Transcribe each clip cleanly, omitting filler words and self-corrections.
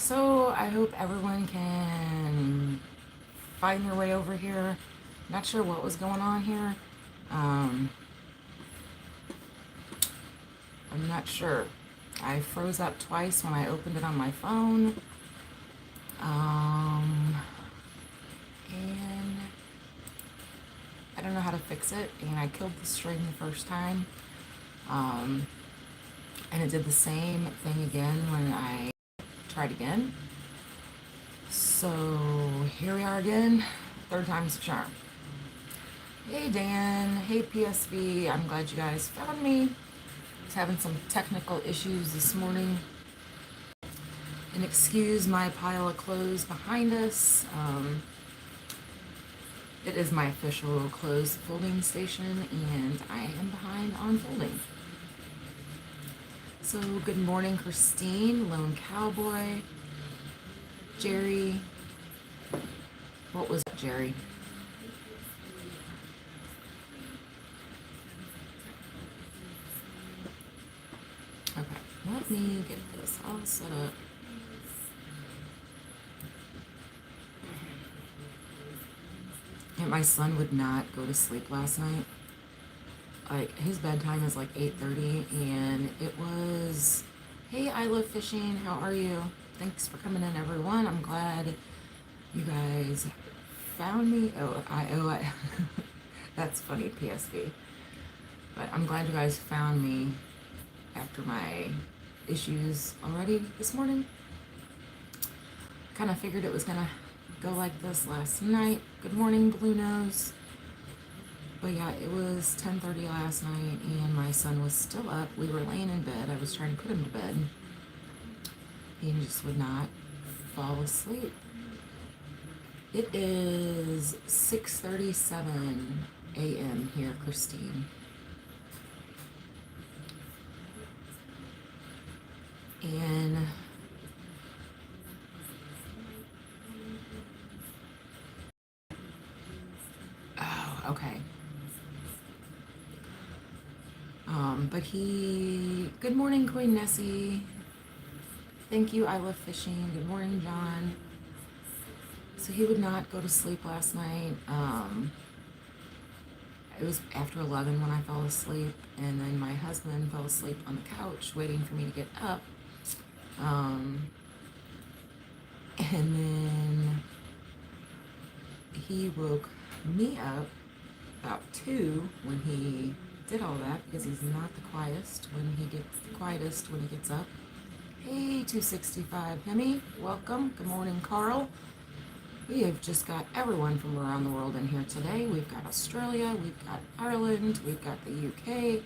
So I hope everyone can find their way over here. Not sure what was going on here. Um, I'm not sure. I froze up twice when I opened it on my phone. Um, and I don't know how to fix it. And I killed the string the first time. Um, and it did the same thing again when I tried again. So here we are again. Third time's a charm. Hey Dan, hey PSV, I'm glad you guys found me. I was having some technical issues this morning. And excuse my pile of clothes behind us. It is my official clothes folding station and I am behind on folding. So good morning Christine, Lone Cowboy, Jerry. What was it, Jerry? Okay, let me get this all set up. And my son would not go to sleep last night. Like his bedtime is like 8:30 and it was, hey, I love fishing, how are you? Thanks for coming in everyone. I'm glad you guys found me. I that's funny, PSV. But I'm glad you guys found me after my issues already this morning. Kind of figured it was gonna go like this last night. Good morning, Blue Nose. But yeah, it was 10:30 last night and my son was still up. We were laying in bed. I was trying to put him to bed. He just would not fall asleep. It is 6:37 a.m. here, Christine. And oh, okay. But good morning, Queen Nessie. Thank you, I love fishing. Good morning, John. So he would not go to sleep last night. It was after 11 when I fell asleep, and then my husband fell asleep on the couch waiting for me to get up. And then he woke me up about 2 when he did all that because he's not the quietest when he gets up. Hey, 265 Hemi, welcome. Good morning, Carl. We have just got everyone from around the world in here today. We've got Australia, we've got Ireland, we've got the UK,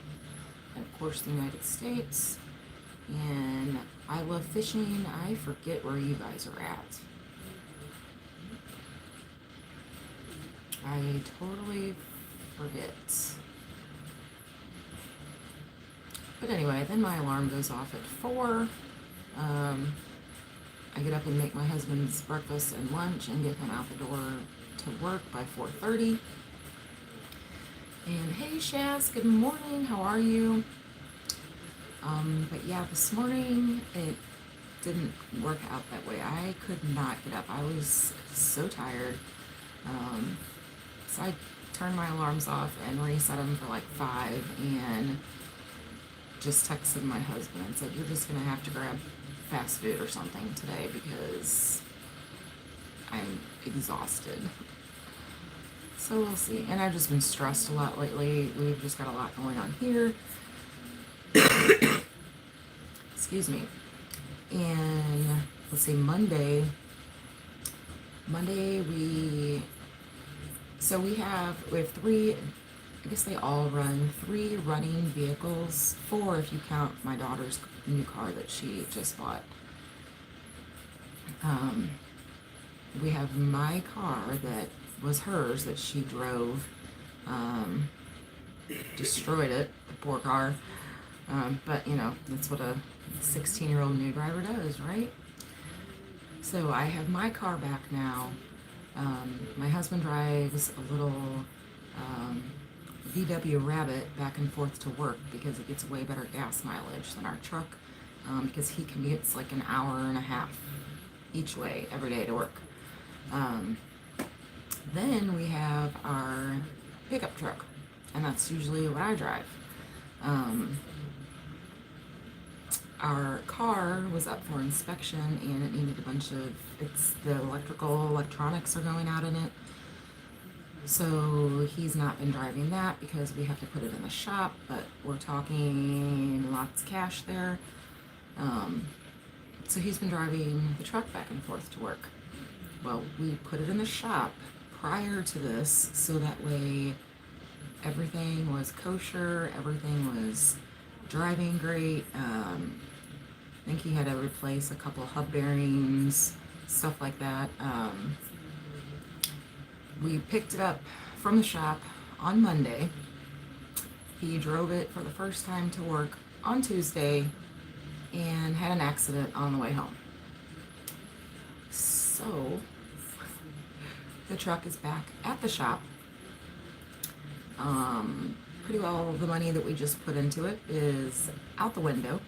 and of course the United States. And I love fishing. I forget where you guys are at. I totally forget. But anyway, then my alarm goes off at 4. I get up and make my husband's breakfast and lunch and get him out the door to work by 4:30. And hey Shaz, good morning, how are you? But yeah, this morning it didn't work out that way. I could not get up. I was so tired. So I turned my alarms off and reset them for like 5 and just texted my husband and said, you're just gonna have to grab fast food or something today because I'm exhausted. So we'll see. And I've just been stressed a lot lately. We've just got a lot going on here. Excuse me. And let's see, Monday we have 3, I guess they all run 3 running vehicles, 4 if you count my daughter's new car that she just bought. We have my car that was hers that she drove, destroyed it, the poor car. But you know, that's what a 16-year-old new driver does, right? So I have my car back now. My husband drives a little VW Rabbit back and forth to work because it gets way better gas mileage than our truck, because he commutes like an hour and a half each way every day to work. Um, then we have our pickup truck, and that's usually what I drive. Um, our car was up for inspection and it needed a bunch of, the electronics are going out in it. So he's not been driving that because we have to put it in the shop, but we're talking lots of cash there. So he's been driving the truck back and forth to work. Well, we put it in the shop prior to this so that way everything was kosher, everything was driving great. I think he had to replace a couple hub bearings, stuff like that. We picked it up from the shop on Monday. He drove it for the first time to work on Tuesday and had an accident on the way home. So the truck is back at the shop. Pretty well the money that we just put into it is out the window.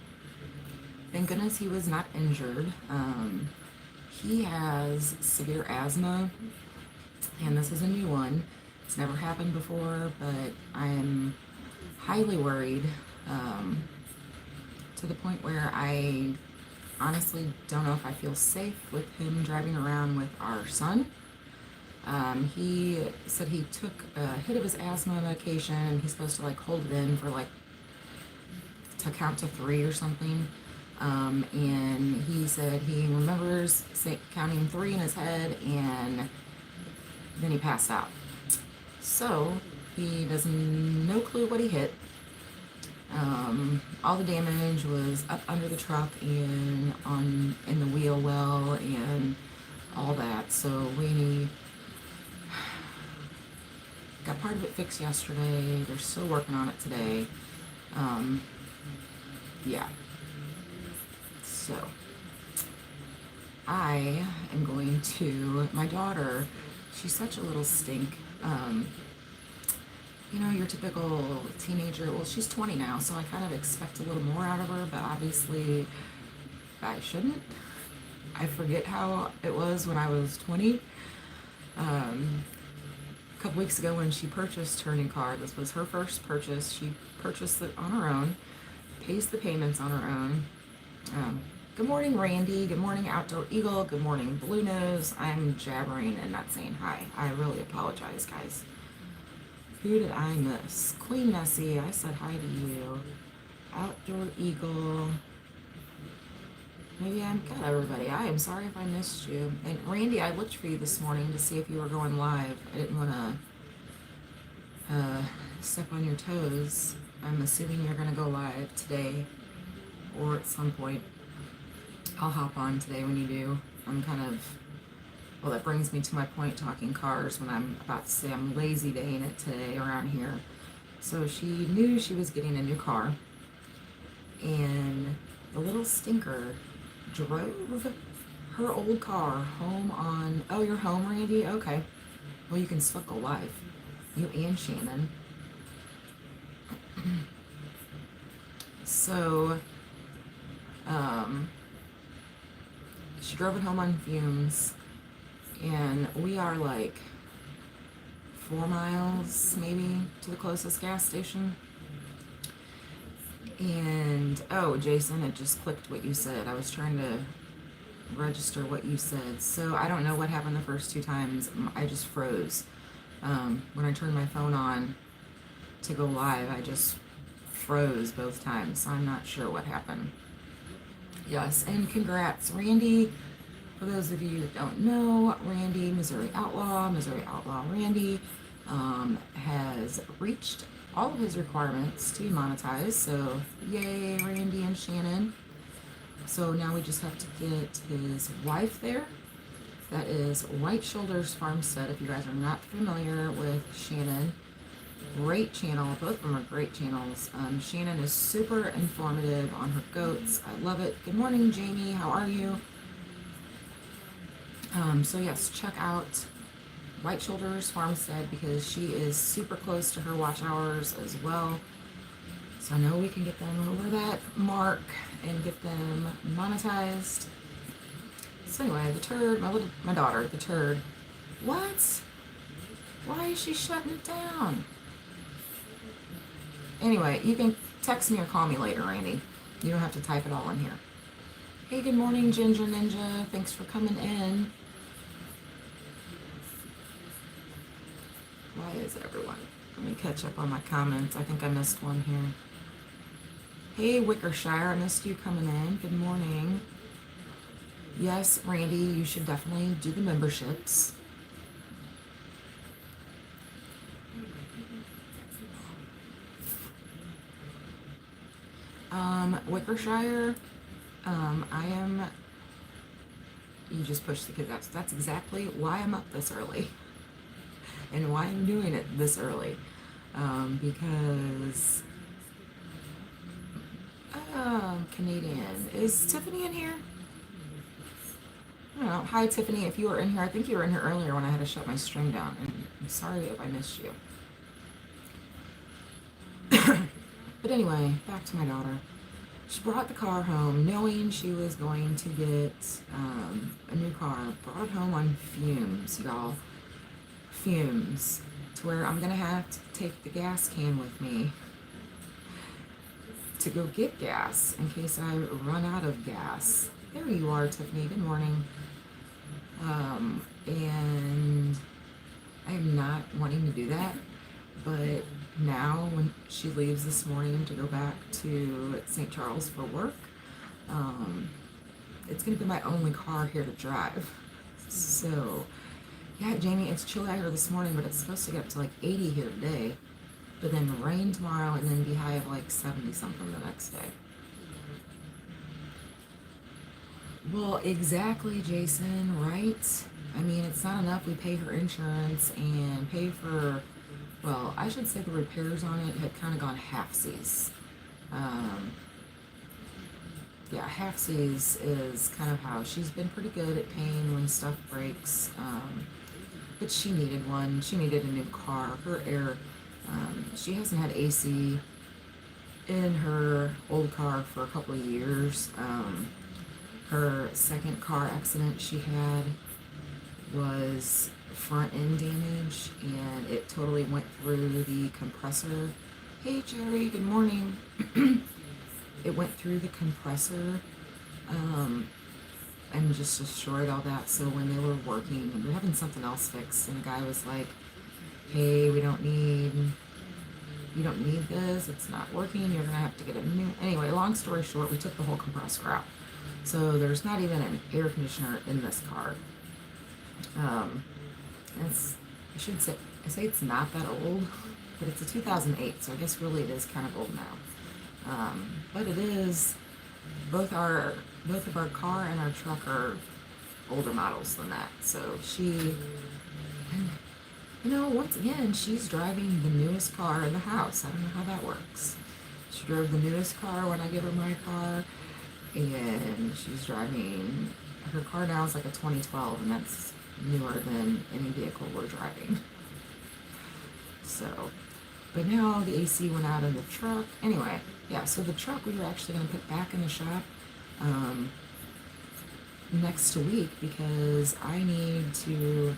Thank goodness he was not injured. He has severe asthma, and this is a new one. It's never happened before, but I'm highly worried, to the point where I honestly don't know if I feel safe with him driving around with our son. He said he took a hit of his asthma medication, and he's supposed to like hold it in for like to count to 3 or something. And he said he remembers counting 3 in his head, and then he passed out. So he does no clue what he hit. All the damage was up under the truck and in the wheel well and all that. So we got part of it fixed yesterday. They're still working on it today. Yeah. So I am going to, my daughter, she's such a little stink. You know, your typical teenager. Well, she's 20 now, so I kind of expect a little more out of her, but obviously I shouldn't. I forget how it was when I was 20. A couple weeks ago when she purchased her new car, this was her first purchase. She purchased it on her own, pays the payments on her own. Good morning, Randy. Good morning, Outdoor Eagle. Good morning, Blue Nose. I'm jabbering and not saying hi. I really apologize, guys. Who did I miss? Queen Nessie, I said hi to you. Outdoor Eagle. Maybe I'm good, everybody. I am sorry if I missed you. And Randy, I looked for you this morning to see if you were going live. I didn't want to step on your toes. I'm assuming you're going to go live today or at some point. I'll hop on today when you do. I'm kind of, well, that brings me to my point talking cars when I'm about to say I'm lazy daying it today around here. So she knew she was getting a new car, and the little stinker drove her old car home on, oh, you're home, Randy? Okay. Well, you can still go live. You and Shannon. So, she drove it home on fumes, and we are like 4 miles maybe to the closest gas station. And oh, Jason, it just clicked what you said. I was trying to register what you said. So I don't know what happened the first 2 times. I just froze. When I turned my phone on to go live, I just froze both times. So I'm not sure what happened. Yes, and congrats, Randy. For those of you that don't know, Randy, Missouri Outlaw Randy, has reached all of his requirements to be monetized. So yay, Randy and Shannon. So now we just have to get his wife there. That is White Shoulders Farmstead. If you guys are not familiar with Shannon, great channel. Both of them are great channels. Shannon is super informative on her goats. I love it. Good morning, Jamie. How are you? So yes, check out White Shoulders Farmstead because she is super close to her watch hours as well. So I know we can get them over that mark and get them monetized. So anyway, the turd, my daughter, the turd. What? Why is she shutting it down? Anyway, you can text me or call me later, Randy. You don't have to type it all in here. Hey, good morning, Ginger Ninja. Thanks for coming in. Why is everyone? Let me catch up on my comments. I think I missed one here. Hey, Wickershire, I missed you coming in. Good morning. Yes, Randy, you should definitely do the memberships. Wickershire, I am, you just pushed the kids out. So that's exactly why I'm up this early and why I'm doing it this early. Because Canadian. Is Tiffany in here? I don't know. Hi, Tiffany. If you were in here, I think you were in here earlier when I had to shut my stream down. And I'm sorry if I missed you. But anyway, back to my daughter. She brought the car home knowing she was going to get a new car. Brought it home on fumes, y'all. Fumes. To where I'm going to have to take the gas can with me to go get gas in case I run out of gas. There you are, Tiffany. Good morning. And I am not wanting to do that, but now when she leaves this morning to go back to St. Charles for work, it's going to be my only car here to drive. So, yeah, Jamie, it's chilly out here this morning, but it's supposed to get up to like 80 here today, but then rain tomorrow and then be high of like 70 something the next day. Well, exactly, Jason, right? I mean, it's not enough we pay her insurance and pay for, well, I should say the repairs on it had kind of gone halfsies. Yeah, halfsies is kind of how she's been pretty good at paying when stuff breaks. But she needed one. She needed a new car. Her air, she hasn't had AC in her old car for a couple of years. Her second car accident she had was front end damage and it totally went through the compressor. Hey Jerry, good morning. It went through the compressor and just destroyed all that. So when they were working and we were having something else fixed and the guy was like, hey, you don't need this, it's not working, you're gonna have to get a new. Anyway, long story short, we took the whole compressor out. So there's not even an air conditioner in this car. I say it's not that old, but it's a 2008, so I guess really it is kind of old now. But it is, both of our car and our truck are older models than that. So she, once again, she's driving the newest car in the house. I don't know how that works. She drove the newest car when I give her my car, and she's driving, her car now is like a 2012, and that's newer than any vehicle we're driving. So, but now the AC went out in the truck. Anyway, yeah, so the truck we were actually going to put back in the shop next week because I need to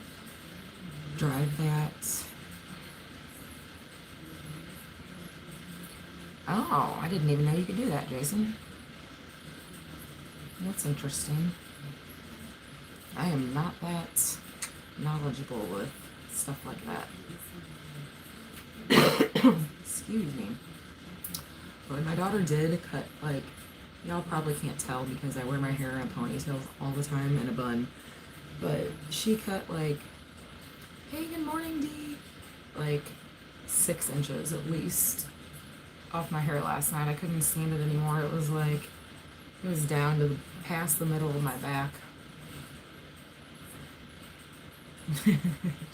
drive that. Oh, I didn't even know you could do that, Jason. That's interesting. I am not that knowledgeable with stuff like that. Excuse me. But my daughter did cut, like, y'all probably can't tell because I wear my hair in a ponytail all the time and a bun. But she cut, like, hey, good morning, Dee. Like 6 inches at least off my hair last night. I couldn't stand it anymore. It was like, it was down to past the middle of my back.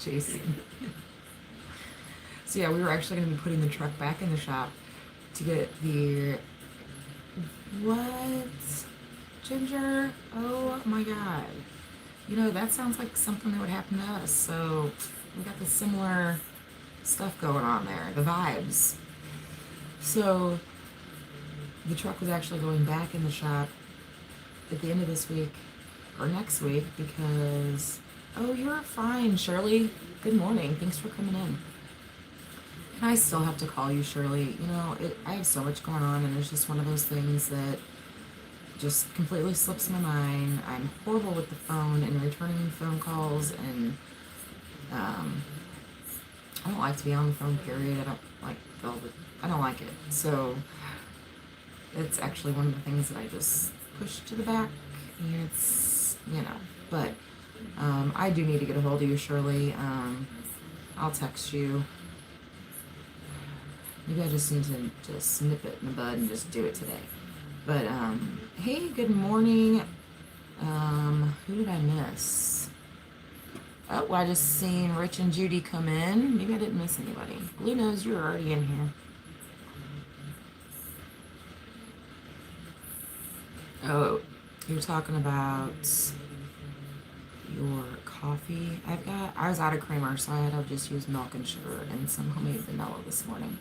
Jason. So yeah, we were actually going to be putting the truck back in the shop to get the, what? Ginger? Oh my God. That sounds like something that would happen to us. So we got the similar stuff going on there, the vibes. So the truck was actually going back in the shop at the end of this week or next week because, oh, you're fine, Shirley. Good morning. Thanks for coming in. And I still have to call you, Shirley. I have so much going on, and it's just one of those things that just completely slips my mind. I'm horrible with the phone and returning phone calls, and um, I don't like to be on the phone, period. I don't like it. So it's actually one of the things that I just push to the back. And but I do need to get a hold of you, Shirley. I'll text you. Maybe I just need to just nip it in the bud and just do it today. But hey, good morning. Who did I miss? Oh, I just seen Rich and Judy come in. Maybe I didn't miss anybody. Blue knows you're already in here. Oh, you're talking about your coffee. I was out of creamer, so I had to just use milk and sugar and some homemade vanilla this morning.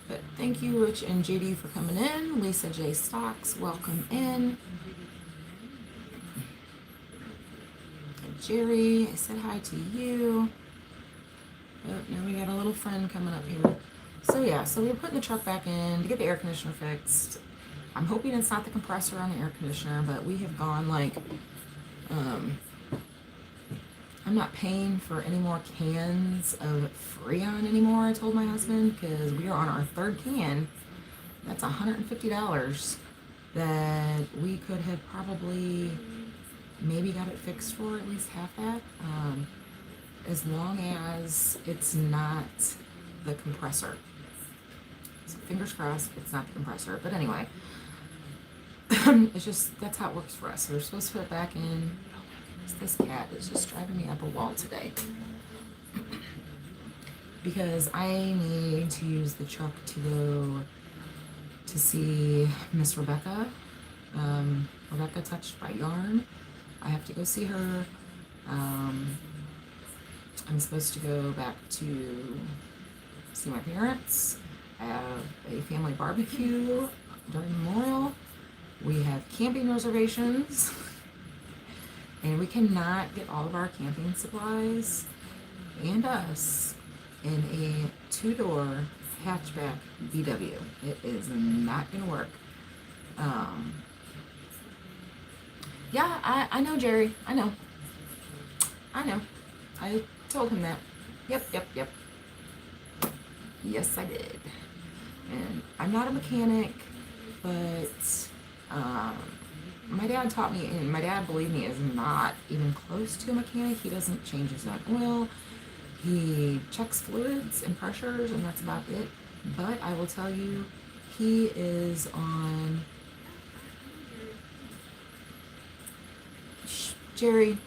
But thank you, Rich and Judy, for coming in. Lisa J. Stocks, welcome in. And Jerry, I said hi to you. Oh, now we got a little friend coming up here. So yeah, so we're putting the truck back in to get the air conditioner fixed. I'm hoping it's not the compressor on the air conditioner, but we have gone like, I'm not paying for any more cans of Freon anymore, I told my husband, because we are on our third can. That's $150 that we could have probably maybe got it fixed for at least half that, as long as it's not the compressor. So fingers crossed it's not the compressor. But anyway, it's just, that's how it works for us. So we're supposed to put it back in. Oh my goodness, this cat is just driving me up a wall today. Because I need to use the truck to go to see Miss Rebecca. Rebecca Touched by Yarn. I have to go see her. I'm supposed to go back to see my parents. I have a family barbecue during Memorial. We have camping reservations. And we cannot get all of our camping supplies and us in a 2-door hatchback VW. It is not going to work. Yeah, I know, Jerry. I know. I told him that. Yep. Yes, I did. And I'm not a mechanic, but my dad taught me, and my dad, believe me, is not even close to a mechanic. He doesn't change his own oil. He checks fluids and pressures, and that's about it. But I will tell you, he is on... Jerry,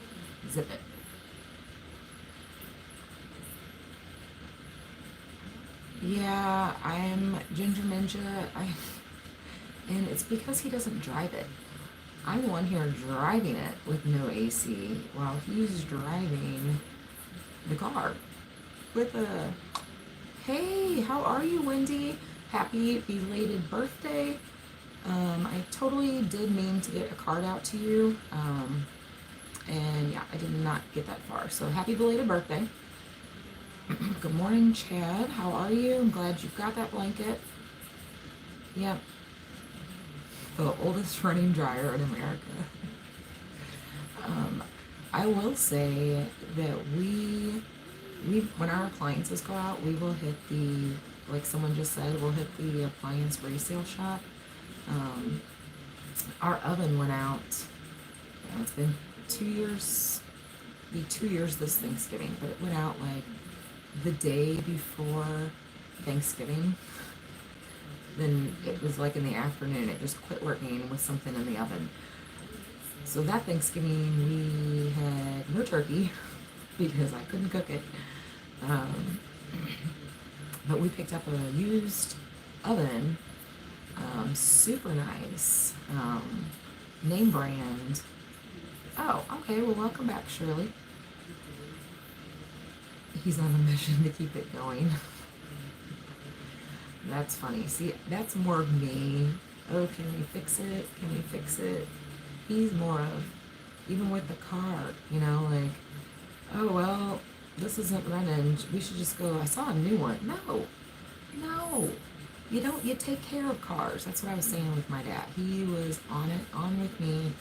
zip it. Yeah, I'm Ginger Ninja. And it's because he doesn't drive it. I'm the one here driving it with no AC while he's driving the car with a... Hey, how are you, Wendy? Happy belated birthday. I totally did mean to get a card out to you. And yeah, I did not get that far. So happy belated birthday. Good morning, Chad. How are you? I'm glad you've got that blanket. Yep. The oldest running dryer in America. I will say that we when our appliances go out, we will hit the, like someone just said, we'll hit the appliance resale shop. Our oven went out. It's been 2 years. Be 2 years this Thanksgiving, but it went out like the day before Thanksgiving. Then it was like in the afternoon, it just quit working with something in the oven. So that Thanksgiving we had no turkey because I couldn't cook it. But we picked up a used oven, super nice, name brand. Oh, okay, well welcome back, Shirley. He's on a mission to keep it going. That's funny. See, that's more of me oh, can we fix it? Can we fix it? He's more of, even with the car, like, oh, well, this isn't running. We should just go, I saw a new one. No, no. You don't, you take care of cars. That's what I was saying with my dad. He was on with me.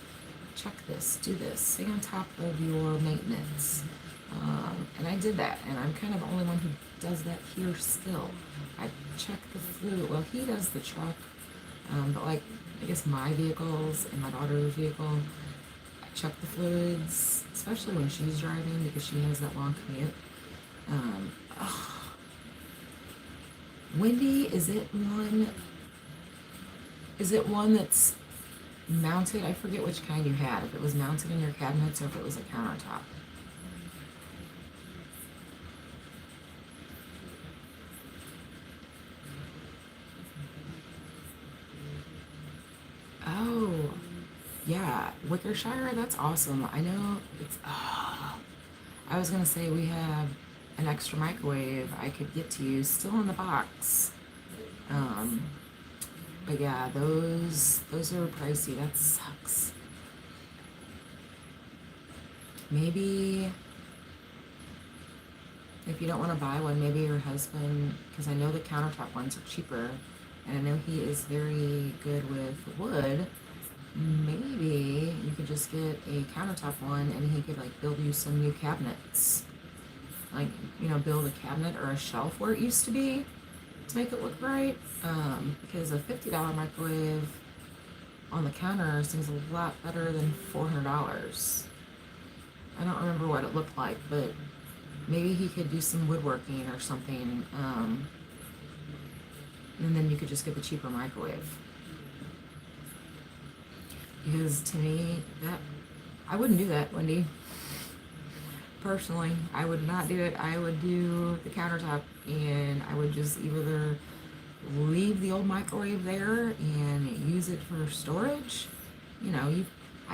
Check this, do this, stay on top of your maintenance. And I did that, and I'm kind of the only one who does that here still. I check the fluid. Well, he does the truck, but like, I guess my vehicles and my daughter's vehicle, I check the fluids, especially when she's driving because she has that long commute. Oh. Wendy, is it one that's mounted? I forget which kind you had, if it was mounted in your cabinets or if it was a countertop. Oh, yeah, Wickershire, that's awesome. I know it's, I was gonna say we have an extra microwave I could get to you, still in the box. But yeah, those are pricey. That sucks. Maybe if you don't want to buy one, maybe your husband, because I know the countertop ones are cheaper, and I know he is very good with wood. Maybe you could just get a countertop one, and he could like build you some new cabinets. Like, build a cabinet or a shelf where it used to be to make it look right. Because a $50 microwave on the counter seems a lot better than $400. I don't remember what it looked like, but maybe he could do some woodworking or something. And then you could just get the cheaper microwave. Because to me, I wouldn't do that, Wendy. Personally, I would not do it. I would do the countertop, and I would just either leave the old microwave there and use it for storage. I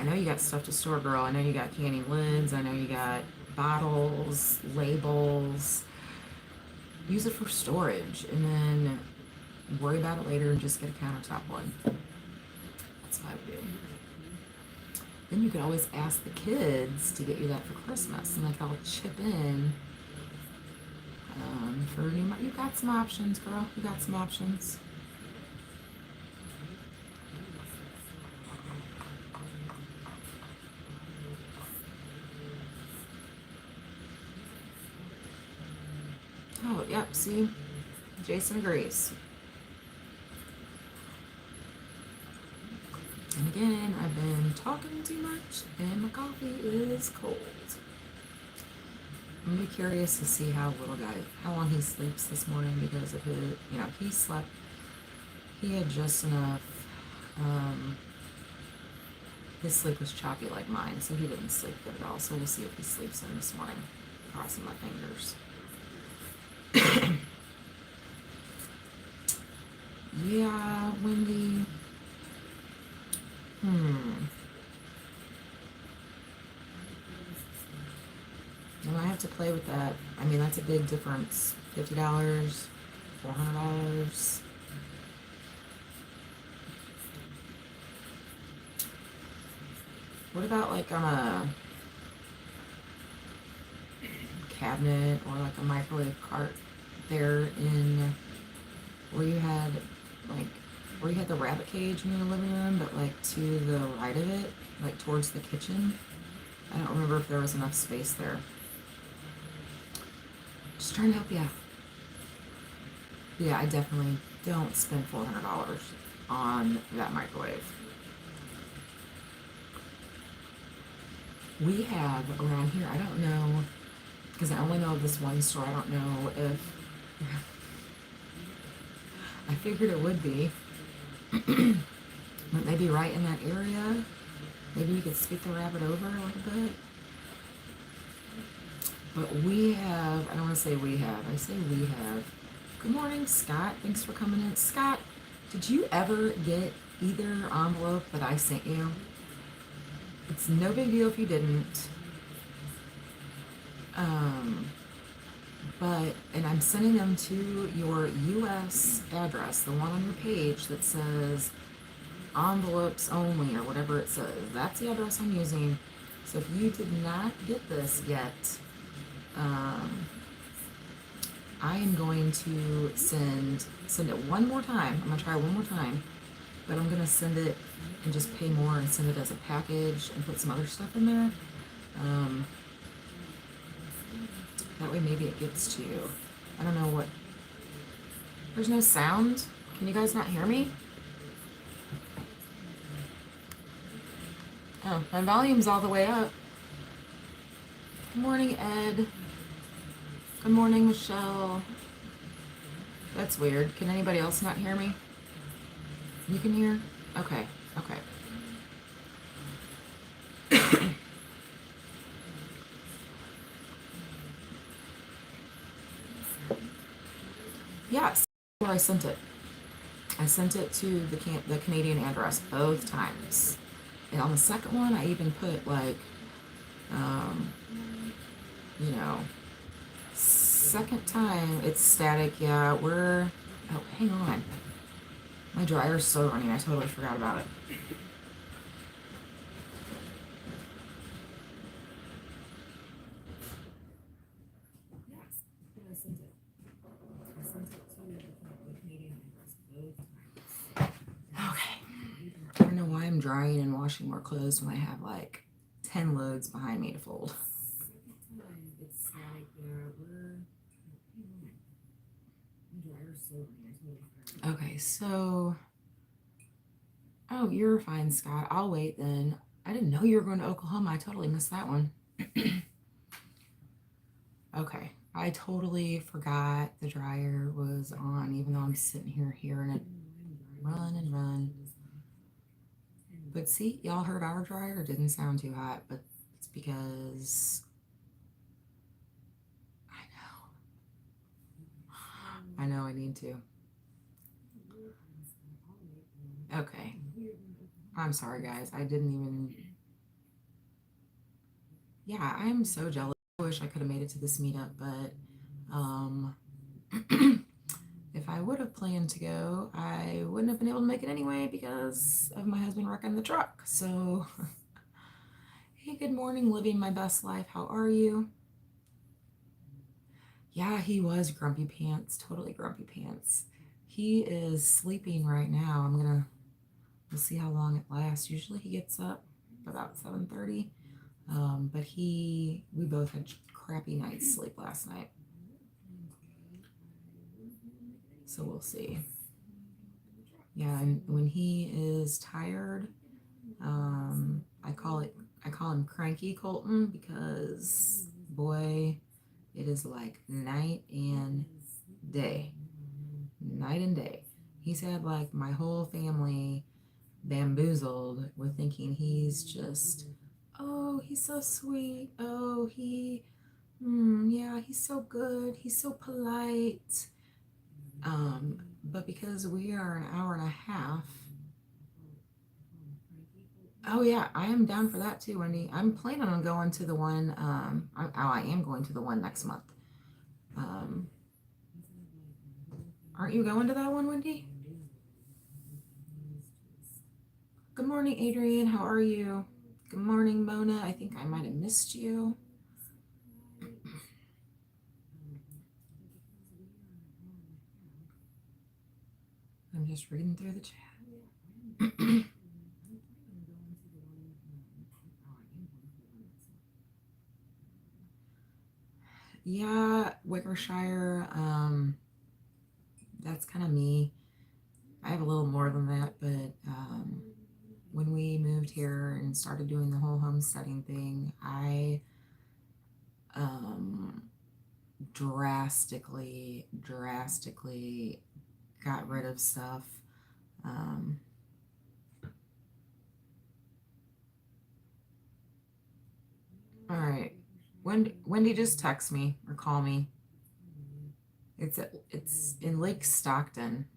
know you got stuff to store, girl. I know you got canning lids. I know you got bottles, labels. Use it for storage, and then worry about it later and just get a countertop one. That's what I would do. Then you could always ask the kids to get you that for Christmas, and like I'll chip in for new. You got some options, girl. You got some options. Oh, yep. See, Jason agrees. And again, I've been talking too much, and my coffee is cold. I'm gonna be curious to see how long he sleeps this morning, because of his, he slept, he had just enough, his sleep was choppy like mine, so he didn't sleep good at all. So we'll see if he sleeps in this morning. Crossing my fingers. Yeah, Wendy. And I have to play with that. I mean, that's a big difference. $50, $400. What about like on a cabinet or like a microwave cart there in where you had the rabbit cage in your living room, but like to the right of it, like towards the kitchen? I don't remember if there was enough space there. Just trying to help you out. Yeah, I definitely don't spend $400 on that microwave. We have around here, I don't know, because I only know of this one store. I don't know if I figured it would be. But maybe right in that area, maybe you could scoot the rabbit over a little bit. But we have, I don't want to say we have, I say we have. Good morning, Scott. Thanks for coming in. Scott, did you ever get either envelope that I sent you? It's no big deal if you didn't. And I'm sending them to your U.S. address, the one on your page that says envelopes only or whatever it says. That's the address I'm using. So if you did not get this yet, I am going to send it one more time. I'm gonna try one more time, but I'm gonna send it and just pay more and send it as a package and put some other stuff in there. That way maybe it gets to you. I don't know what. There's no sound. Can you guys not hear me? Oh, my volume's all the way up. Good morning, Ed. Good morning, Michelle. That's weird. Can anybody else not hear me? You can hear? Okay, okay. Yes, where I sent it. I sent it to the Canadian address both times. And on the second one, I even put like, you know, second time it's static. Yeah, we're. Oh, hang on. My dryer's so running. I totally forgot about it. Yes, I sent it. I sent it to the Canadian address both times. Okay. I don't know why I'm drying and washing more clothes when I have like 10 loads behind me to fold. It's like okay, so oh, you're fine, Scott. I'll wait then. I didn't know you were going to Oklahoma. I totally missed that one. Okay, I totally forgot the dryer was on, even though I'm sitting here hearing it run and run. But see, y'all heard our dryer. It didn't sound too hot, but it's because I know I need to. Okay. I'm sorry, guys. I didn't even. Yeah, I'm so jealous. I wish I could have made it to this meetup, but if I would have planned to go, I wouldn't have been able to make it anyway because of my husband wrecking the truck. So, hey, good morning, living my best life. How are you? Yeah, he was grumpy pants, totally grumpy pants. He is sleeping right now. We'll see how long it lasts. Usually he gets up about 7:30. But we both had crappy night's sleep last night. So we'll see. Yeah, and when he is tired, I call him Cranky Colton because boy, it is like night and day. Night and day. He's had like my whole family bamboozled with thinking he's just, oh, he's so sweet. Oh, yeah, he's so good. He's so polite. But because we are an hour and a half. Oh yeah, I am down for that too, Wendy. I'm planning on going to the one. I am going to the one next month. Aren't you going to that one, Wendy? Good morning, Adrian. How are you? Good morning, Mona. I think I might have missed you. I'm just reading through the chat. Yeah, Wickershire. That's kind of me. I have a little more than that, but when we moved here and started doing the whole homesteading thing, I drastically got rid of stuff. All right, Wendy, just text me or call me. It's in Lake Stockton.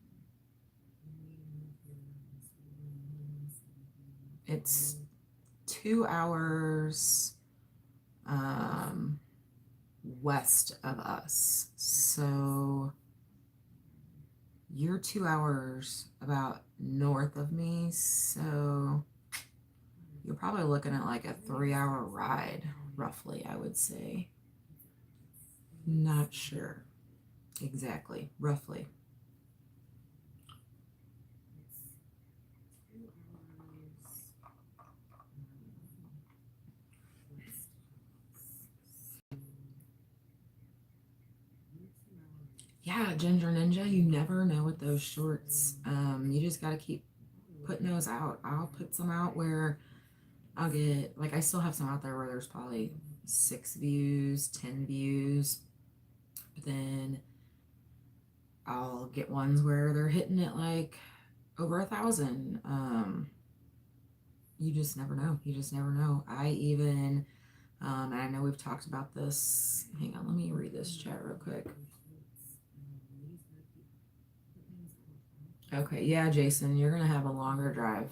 It's 2 hours west of us. So You're 2 hours about north of me, so you're probably looking at like a 3 hour ride, roughly, I would say. Not sure exactly, roughly. Yeah, Ginger Ninja, you never know with those shorts. You just got to keep putting those out. I'll put some out where I'll get, like, I still have some out there where there's probably 6 views, 10 views, but then I'll get ones where they're hitting it like over 1,000. You just never know. You just never know. I even, and I know we've talked about this. Hang on, let me read this chat real quick. Okay, yeah, Jason, you're gonna have a longer drive.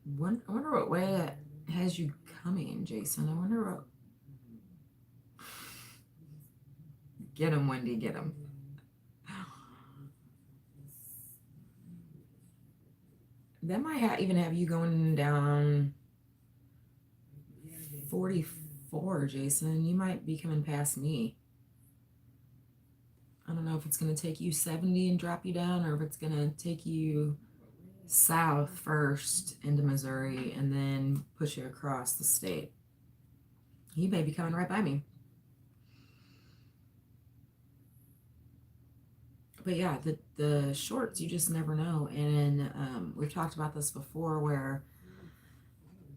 I wonder what way that has you coming, Jason. I wonder what. Get him, Wendy, get him. That might even have you going down 44, Jason. You might be coming past me. I don't know if it's going to take you 70 and drop you down, or if it's going to take you south first into Missouri and then push you across the state. You may be coming right by me. But yeah, the shorts, you just never know. And we've talked about this before where,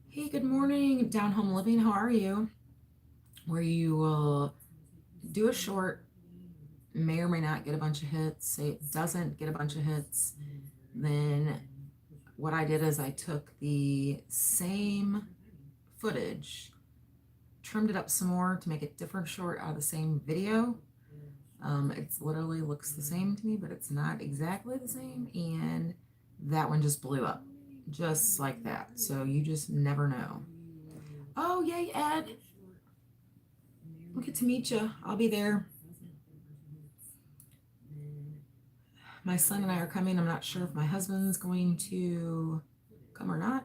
hey, good morning, Down Home Living, how are you? Where you will do a short, may or may not get a bunch of hits. Say it doesn't get a bunch of hits, then what I did is I took the same footage, trimmed it up some more to make it different short out of the same video. It's literally looks the same to me, but it's not exactly the same. And that one just blew up just like that. So you just never know. Oh, yay, Ed. We'll get to meet you. I'll be there. My son and I are coming. I'm not sure if my husband's going to come or not.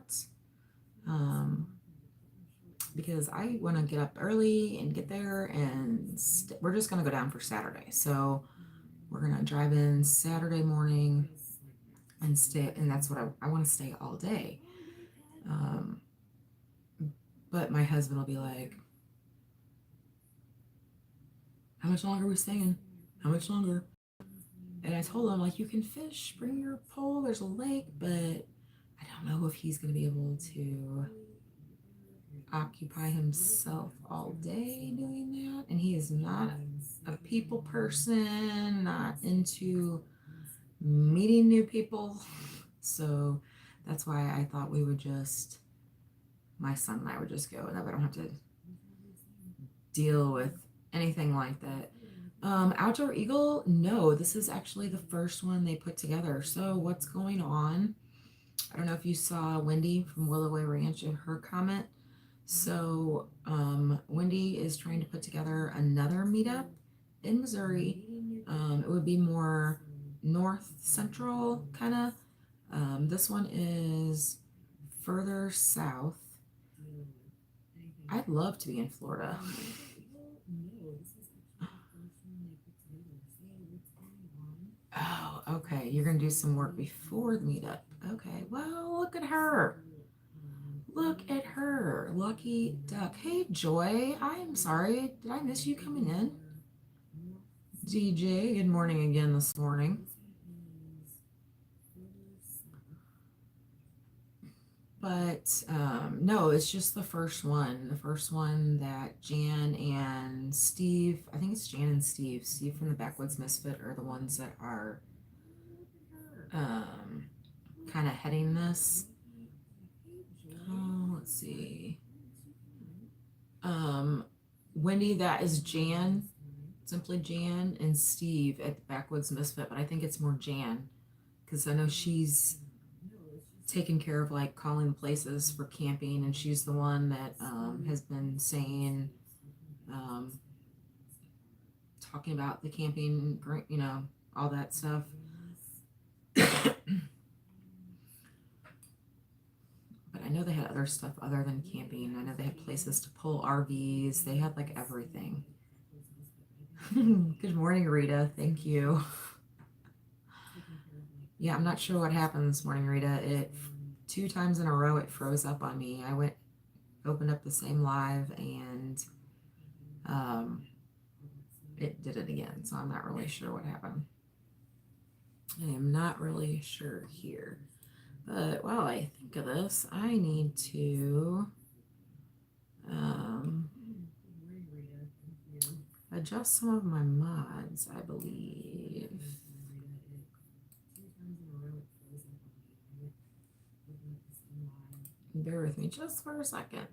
Because I want to get up early and get there, and we're just going to go down for Saturday. So we're going to drive in Saturday morning and stay, and that's what I want to stay all day. But my husband will be like, how much longer are we staying? How much longer? And I told him, like, you can fish, bring your pole, there's a lake, but I don't know if he's going to be able to occupy himself all day doing that. And he is not a people person, not into meeting new people. So that's why I thought we would just, my son and I would just go, and that way I don't have to deal with anything like that. Outdoor Eagle, no, this is actually the first one they put together. So what's going on? I don't know if you saw Wendy from Willowway Ranch in her comment. So Wendy is trying to put together another meetup in Missouri. It would be more north central kind of. This one is further south. I'd love to be in Florida. Oh, okay. You're going to do some work before the meetup. Okay. Well, look at her. Look at her. Lucky duck. Hey, Joy. I'm sorry. Did I miss you coming in? DJ, good morning again this morning. But no, it's just the first one. The first one that Jan and Steve, I think it's Jan and Steve from the Backwoods Misfit are the ones that are kind of heading this. Oh, let's see. Wendy, that is Jan, simply Jan, and Steve at the Backwoods Misfit, but I think it's more Jan because I know she's taken care of like calling places for camping, and she's the one that has been saying um, talking about the camping, all that stuff. But I know they had other stuff other than camping. I know they had places to pull RVs. They had like everything. Good morning, Rita. Thank you. Yeah, I'm not sure what happened this morning, Rita. It 2 times in a row it froze up on me. I opened up the same live, and it did it again. So I'm not really sure what happened. I am not really sure here. But while I think of this, I need to adjust some of my mods, I believe. Bear with me just for a second.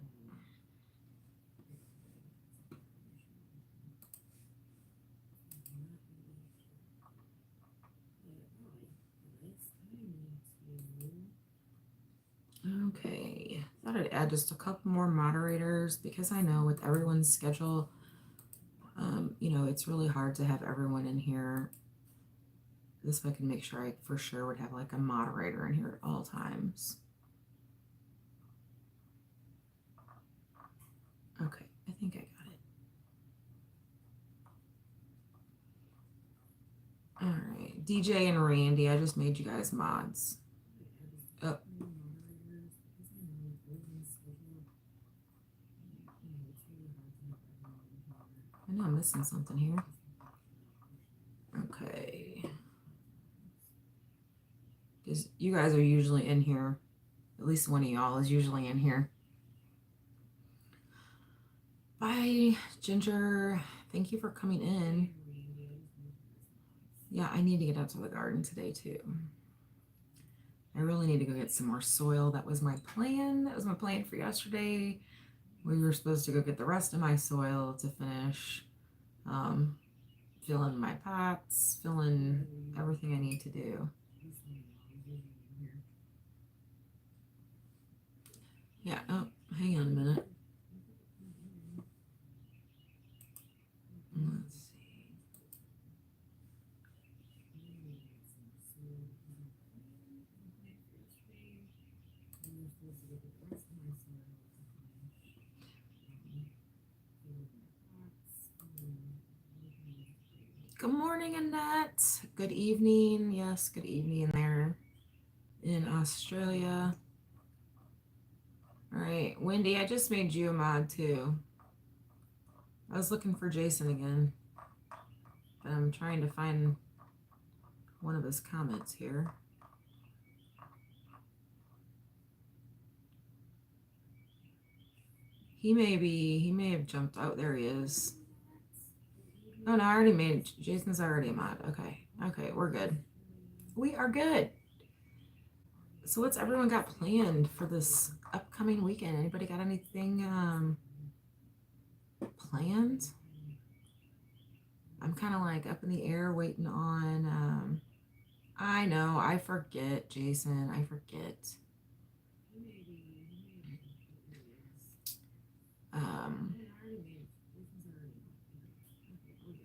Okay, thought I'd add just a couple more moderators because I know with everyone's schedule, it's really hard to have everyone in here. This way I can make sure I for sure would have like a moderator in here at all times. Okay, I think I got it. All right, DJ and Randy, I just made you guys mods. Oh. I know I'm missing something here. Okay. Because you guys are usually in here. At least one of y'all is usually in here. Bye, Ginger. Thank you for coming in. Yeah, I need to get out to the garden today too. I really need to go get some more soil. That was my plan. That was my plan for yesterday. We were supposed to go get the rest of my soil to finish filling my pots, filling everything I need to do. Yeah, oh, hang on a minute. Let's see. Good morning, Annette. Good evening. Yes, good evening there in Australia. All right, Wendy, I just made you a mod too. I was looking for Jason again, but I'm trying to find one of his comments here. He may have jumped out. There he is. Oh no, I already made Jason's already a mod. Okay, we're good. We are good. So what's everyone got planned for this upcoming weekend? Anybody got anything planned? I'm kind of like up in the air waiting on I know, I forget, Jason. I forget.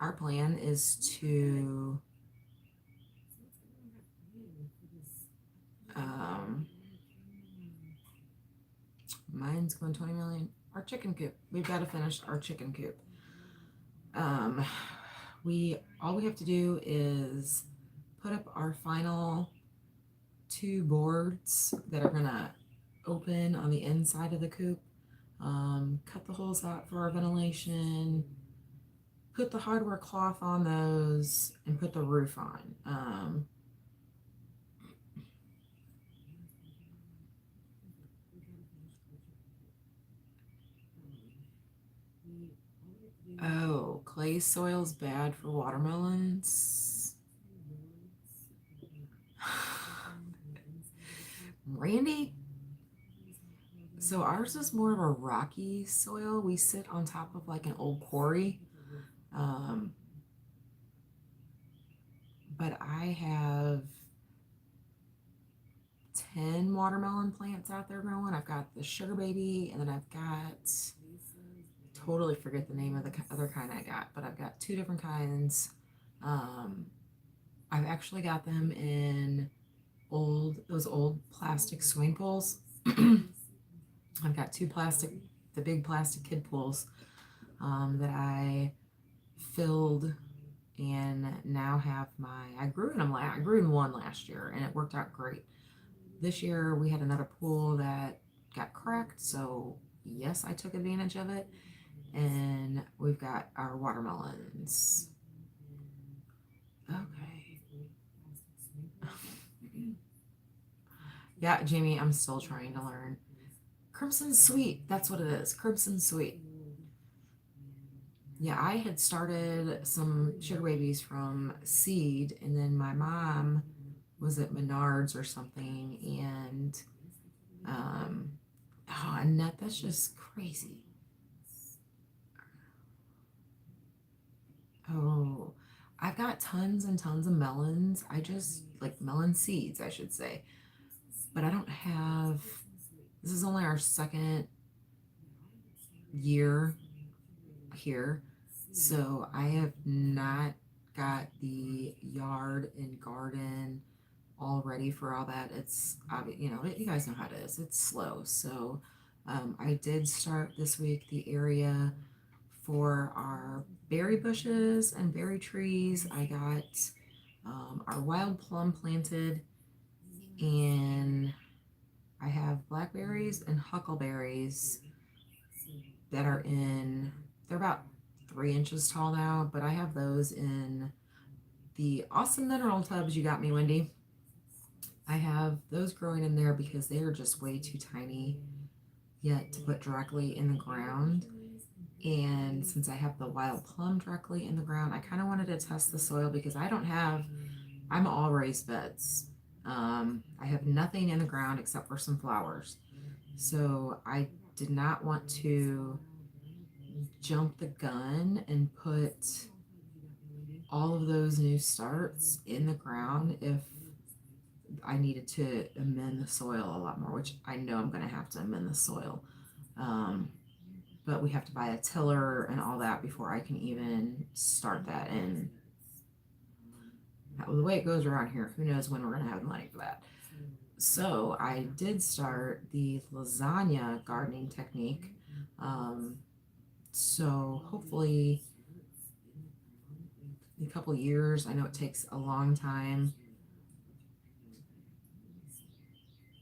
Our plan is to mine's going 20 million. Our chicken coop. We've got to finish our chicken coop. All we have to do is put up our final 2 boards that are gonna open on the inside of the coop. Cut the holes out for our ventilation, put the hardware cloth on those, and put the roof on. Oh, clay soil's bad for watermelons. Randy? So ours is more of a rocky soil. We sit on top of like an old quarry. But I have 10 watermelon plants out there growing. I've got the sugar baby, and then I've got totally forget the name of the other kind I got, but I've got two different kinds. Um, I've actually got them in those old plastic swimming pools. I've got the big plastic kid pools that I filled and now have I grew in them. I grew in one last year and it worked out great. This year we had another pool that got cracked, so yes, I took advantage of it. And we've got our watermelons. Okay. Yeah, Jamie, I'm still trying to learn. Crimson Sweet, that's what it is. Crimson Sweet. Yeah, I had started some sugar babies from seed, and then my mom was at Menards or something, and oh, Annette, that's just crazy. Oh, I've got tons and tons of melons. I just like melon seeds, I should say, but I don't have. This is only our second year here, so I have not got the yard and garden all ready for all that. It's you guys know how it is. It's slow. So I did start this week the area for our berry bushes and berry trees. I got our wild plum planted, and I have blackberries and huckleberries that are they're about 3 inches tall now, but I have those in the awesome mineral tubs you got me, Wendy. I have those growing in there because they are just way too tiny yet to put directly in the ground. And since I have the wild plum directly in the ground, I kind of wanted to test the soil because I'm all raised beds. I have nothing in the ground except for some flowers. So I did not want to jump the gun and put all of those new starts in the ground if I needed to amend the soil a lot more, which I know I'm going to have to amend the soil. But we have to buy a tiller and all that before I can even start that. And the way it goes around here, who knows when we're going to have the money for that. So I did start the lasagna gardening technique. So hopefully in a couple years, I know it takes a long time.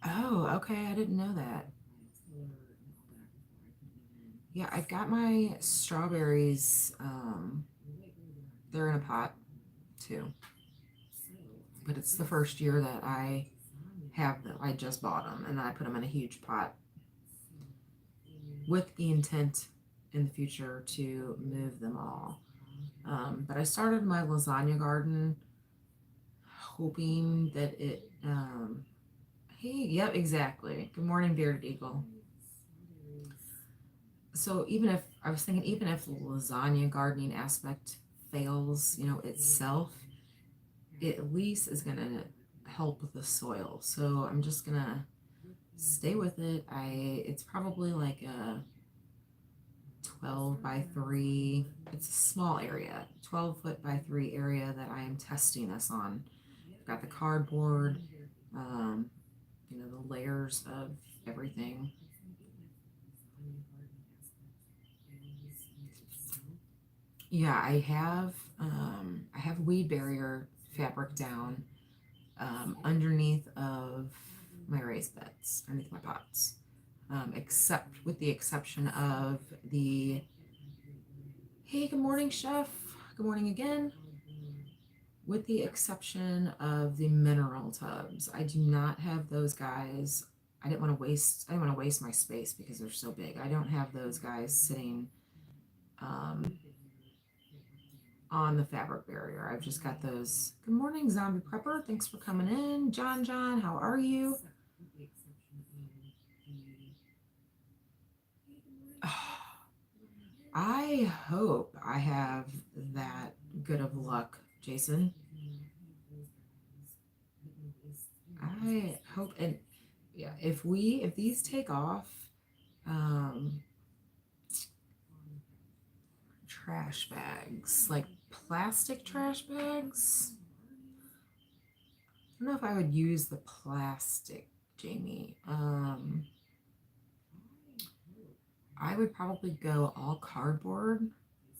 Oh, okay. I didn't know that. Yeah, I've got my strawberries. They're in a pot too. But it's the first year that I have them. I just bought them and then I put them in a huge pot with the intent in the future to move them all. But I started my lasagna garden hoping that hey, yep, exactly. Good morning, Bearded Eagle. So even if the lasagna gardening aspect fails, itself, it at least is gonna help with the soil. So I'm just gonna stay with it. It's probably like a 12 by 3. It's a small area, 12 foot by 3 area that I am testing this on. I've got the cardboard, the layers of everything. Yeah, I have weed barrier fabric down underneath of my raised beds, underneath my pots. Except with the exception of hey, good morning, chef. Good morning again. With the exception of the mineral tubs, I do not have those guys. I didn't want to waste my space because they're so big. I don't have those guys sitting on the fabric barrier. I've just got those. Good morning, Zombie Prepper. Thanks for coming in. John, how are you? I hope I have that good of luck, Jason. I hope, and yeah, if these take off, trash bags, like plastic trash bags. I don't know if I would use the plastic, Jamie. I would probably go all cardboard.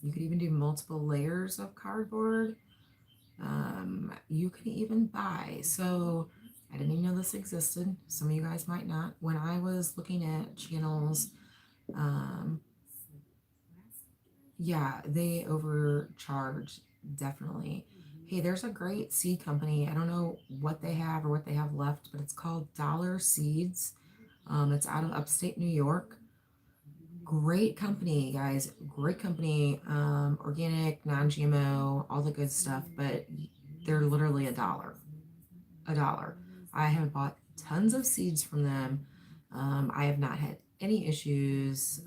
You could even do multiple layers of cardboard. You can even buy. So I didn't even know this existed. Some of you guys might not. When I was looking at channels, um, yeah, they overcharge definitely. Hey, there's a great seed company. I don't know what they have or what they have left, but it's called Dollar Seeds. It's out of upstate New York. Great company, guys. Great company. Organic, non-GMO, all the good stuff, but they're literally $1. $1. I have bought tons of seeds from them. I have not had any issues.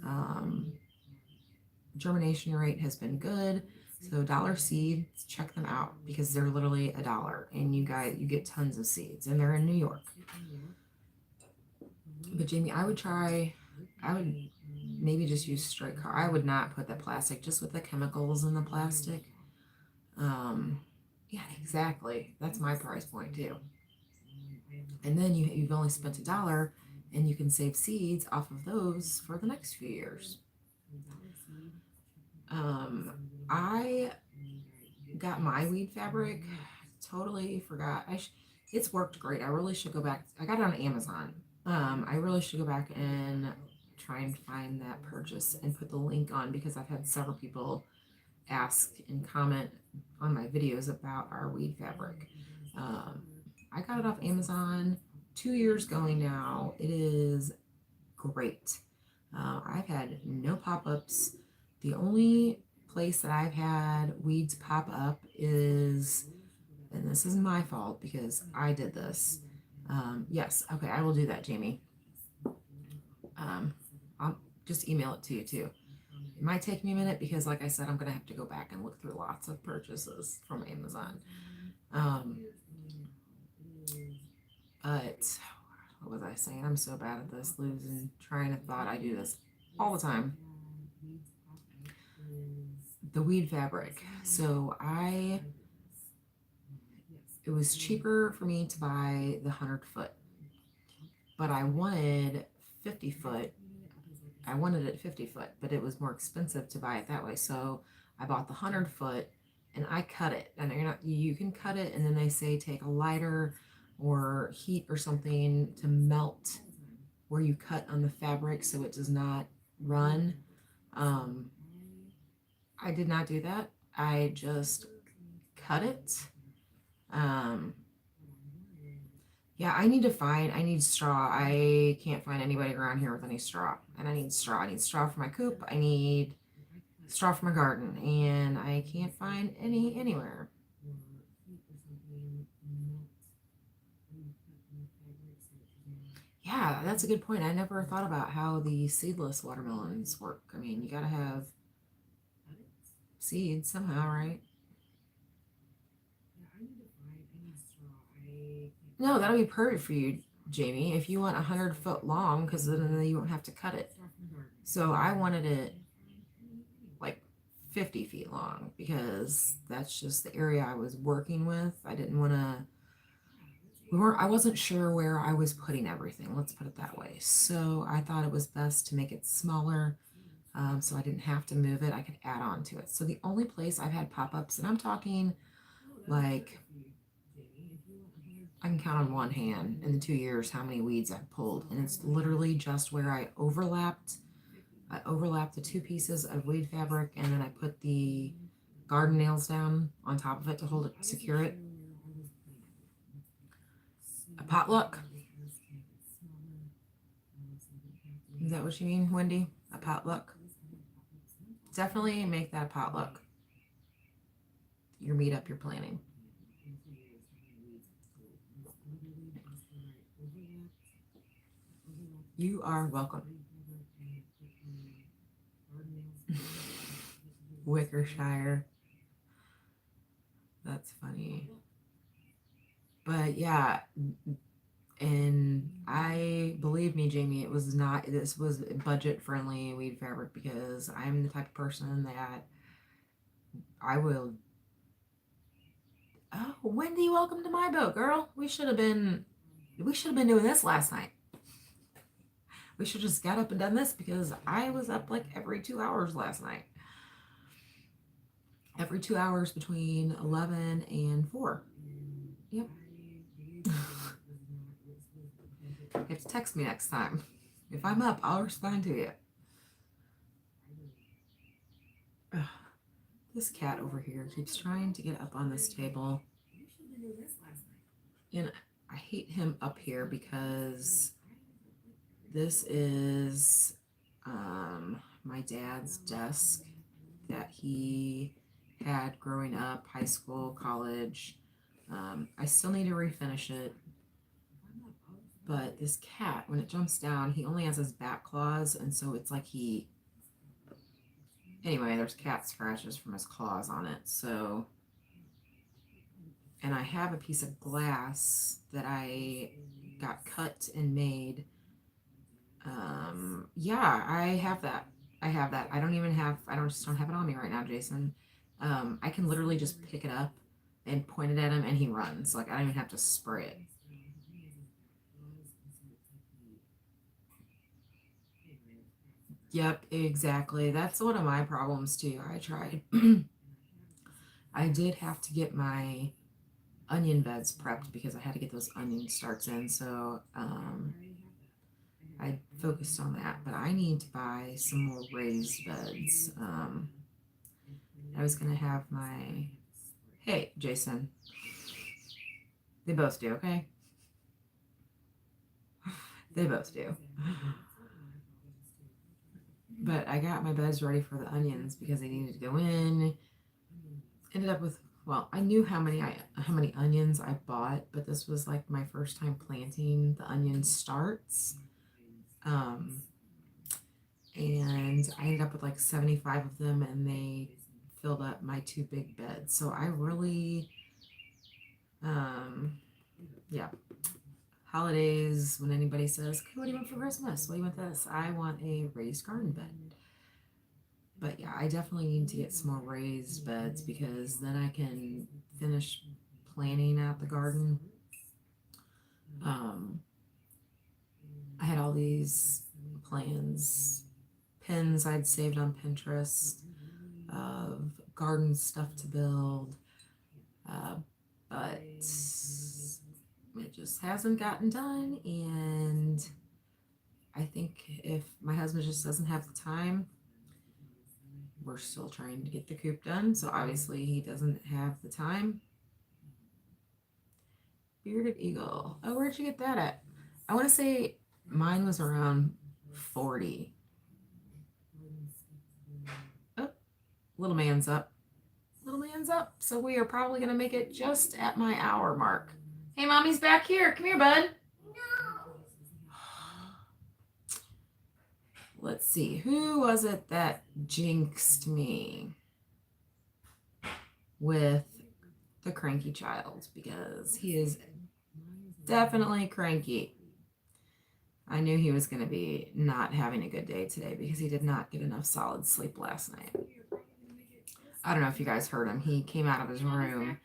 Germination rate has been good. So Dollar Seeds, check them out because they're literally $1 and you get tons of seeds and they're in New York. But Jamie, I would maybe just use straight car. I would not put the plastic just with the chemicals in the plastic. Yeah, exactly. That's my price point too. And then you've only spent $1 and you can save seeds off of those for the next few years. I got my weed fabric. Totally forgot. It's worked great. I really should go back. I got it on Amazon. I really should go back and try and find that purchase and put the link on because I've had several people ask and comment on my videos about our weed fabric. I got it off Amazon 2 years going now. It is great. I've had no pop-ups. The only place that I've had weeds pop up is, and this is my fault because I did this. Yes, okay, I will do that, Jamie. I'll just email it to you too. It might take me a minute because, like I said, I'm gonna have to go back and look through lots of purchases from Amazon. But what was I saying? I'm so bad at this, losing train of thought. I do this all the time. The weed fabric. So it was cheaper for me to buy the 100-foot, but I wanted 50-foot. I wanted it 50-foot, but it was more expensive to buy it that way. So I bought the 100-foot and I cut it. And you can cut it, and then they say take a lighter or heat or something to melt where you cut on the fabric so it does not run. I did not do that. I just cut it. Yeah, I need straw. I can't find anybody around here with any straw. And I need straw. I need straw for my coop. I need straw for my garden. And I can't find any anywhere. Yeah, that's a good point. I never thought about how the seedless watermelons work. I mean, you gotta have seeds somehow, right? No, that'll be perfect for you, Jamie. If you want 100-foot long, because then you won't have to cut it. So I wanted it like 50 feet long because that's just the area I was working with. I didn't want to. I wasn't sure where I was putting everything. Let's put it that way. So I thought it was best to make it smaller. So I didn't have to move it. I could add on to it. So the only place I've had pop-ups, and I'm talking like I can count on one hand in the 2 years how many weeds I've pulled, and it's literally just where I overlapped the two pieces of weed fabric, and then I put the garden nails down on top of it to hold it, secure it. A potluck. Is that what you mean, Wendy? A potluck? Definitely make that a potluck. Your meetup you're planning. You are welcome. Wickershire. That's funny. But yeah, and believe me, Jamie, this was budget friendly weed fabric because I'm the type of person that I will. Oh, Wendy, welcome to my boat, girl. We should have been doing this last night. We should just got up and done this because I was up like every 2 hours last night. Every 2 hours between 11 and 4. Yep. You have to text me next time. If I'm up, I'll respond to you. Ugh. This cat over here keeps trying to get up on this table. And I hate him up here because this is my dad's desk that he had growing up, high school, college. I still need to refinish it. But this cat, when it jumps down, he only has his back claws, and so it's like anyway, there's cat scratches from his claws on it. So, and I have a piece of glass that I got cut and made. Yeah, I have that. I just don't have it on me right now, Jason. I can literally just pick it up and point it at him and he runs. Like I don't even have to spray it. Yep, exactly. That's one of my problems too. I tried. I did have to get my onion beds prepped because I had to get those onion starts in. So I focused on that, but I need to buy some more raised beds. I was gonna have my, hey, Jason, they both do, okay? They both do. But I got my beds ready for the onions because they needed to go in. Ended up with, well, I knew how many onions I bought, but this was like my first time planting the onion starts. And I ended up with like 75 of them, and they filled up my 2 big beds. So I really, yeah. Holidays, when anybody says, what do you want for Christmas? What do you want this? I want a raised garden bed. But yeah, I definitely need to get some more raised beds because then I can finish planning out the garden. I had all these plans, pins I'd saved on Pinterest of garden stuff to build, but it just hasn't gotten done. And I think if my husband just doesn't have the time, we're still trying to get the coop done. So obviously he doesn't have the time. Bearded eagle. Oh, where'd you get that at? I want to say mine was around 40. Oh, little man's up. Little man's up. So we are probably going to make it just at my hour mark. Hey, mommy's back here. Come here, bud. Let's see. Who was it that jinxed me with the cranky child? Because he is definitely cranky. I knew he was going to be not having a good day today because he did not get enough solid sleep last night. I don't know if you guys heard him. He came out of his room.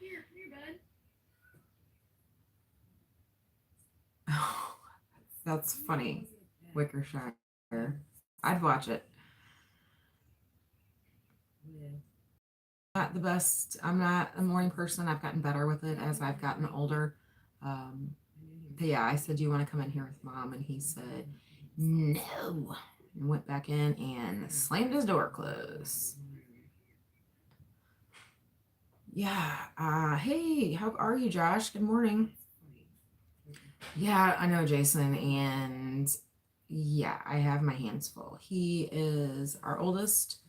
Oh, that's funny. Wickershire. I'd watch it. Not the best. I'm not a morning person. I've gotten better with it as I've gotten older. But yeah, I said, do you want to come in here with mom? And he said, no. And went back in and slammed his door closed. Yeah. Hey, how are you, Josh? Good morning. Yeah, I know, Jason. And yeah, I have my hands full. He is our oldest,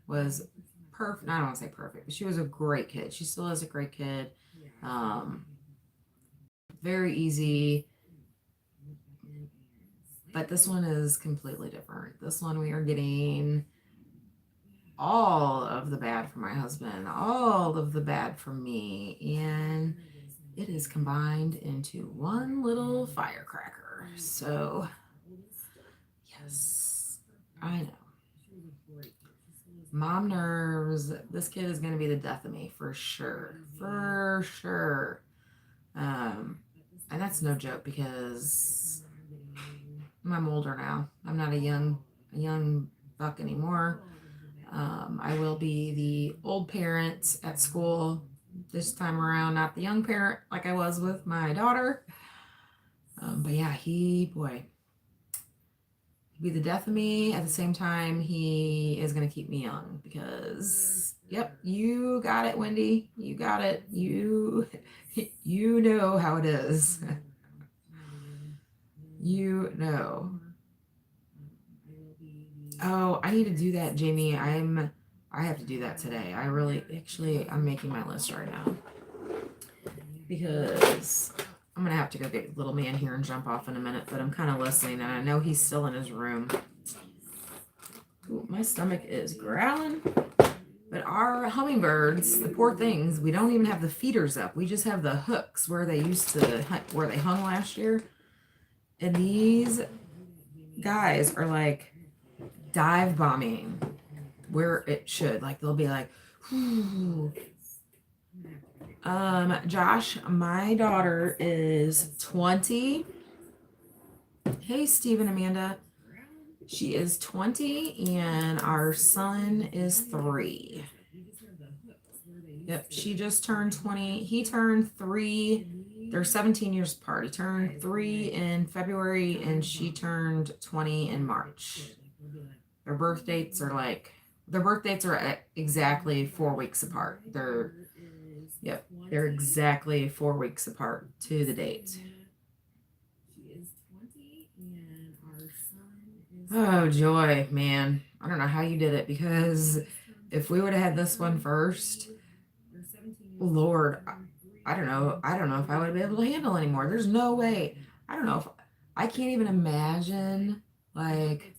was perfect. I don't want to say perfect, but she was a great kid. She still is a great kid. Very easy. But this one is completely different. This one we are getting all of the bad from my husband, all of the bad from me, and it is combined into one little firecracker. So, yes, I know. Mom nerves. This kid is going to be the death of me for sure. For sure. And that's no joke because I'm older now. I'm not a young buck anymore. I will be the old parent at school this time around, not the young parent like I was with my daughter. But yeah, he'd be the death of me. At the same time, he is going to keep me young because, yep, you got it, Wendy. You got it. You know how it is. You know. Oh, I need to do that, Jamie. I have to do that today. I'm making my list right now because I'm gonna have to go get little man here and jump off in a minute, but I'm kind of listening and I know he's still in his room. Ooh, my stomach is growling. But our hummingbirds, the poor things, we don't even have the feeders up. We just have the hooks where they where they hung last year. And these guys are like dive bombing where it should. Like they'll be like, whew. Josh, my daughter is 20. Hey, Steve and Amanda. She is 20 and our son is 3. Yep, she just turned 20. He turned 3. They're 17 years apart. He turned 3 in February and she turned 20 in March. Their birth dates are exactly 4 weeks apart. They're exactly 4 weeks apart to the date. Oh, joy, man. I don't know how you did it because if we would have had this one first, Lord, I don't know. I don't know if I would have been able to handle anymore. There's no way. I don't know if I can't even imagine like